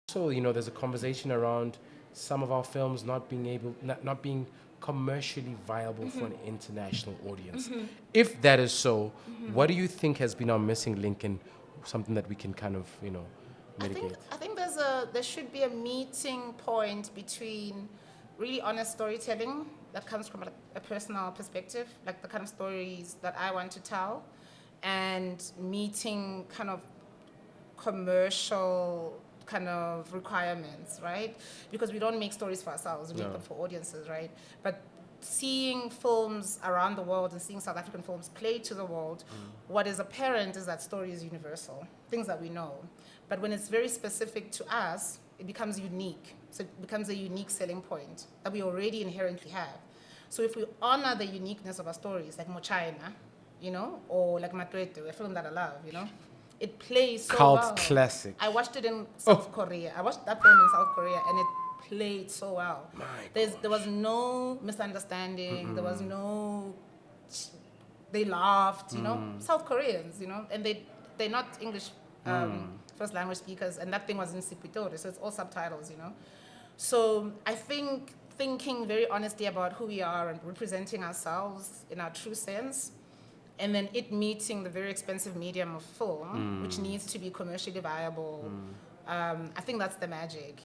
So, there's a conversation around some of our films not being commercially viable for an international audience. If that is so, what do you think has been our missing link and something that we can kind of, mitigate? I think there should be a meeting point between really honest storytelling that comes from a personal perspective, like the kind of stories that I want to tell, and meeting kind of commercial kind of requirements, right? Because we don't make stories for ourselves, we make them for audiences, right? But seeing films around the world and seeing South African films play to the world, what is apparent is that story is universal, things that we know. But when it's very specific to us, it becomes unique. So it becomes a unique selling point that we already inherently have. So if we honor the uniqueness of our stories, like Mochina, or like Matwete, a film that I love, it plays so Cult well. classic. I watched it in South Korea. I watched that film in South Korea, and it played so well. There was no misunderstanding. There was no. They laughed, South Koreans, and they're not English first language speakers, and that thing was in Sipitori, so it's all subtitles, So I think thinking very honestly about who we are and representing ourselves in our true sense, and then it meeting the very expensive medium of film, which needs to be commercially viable. I think that's the magic.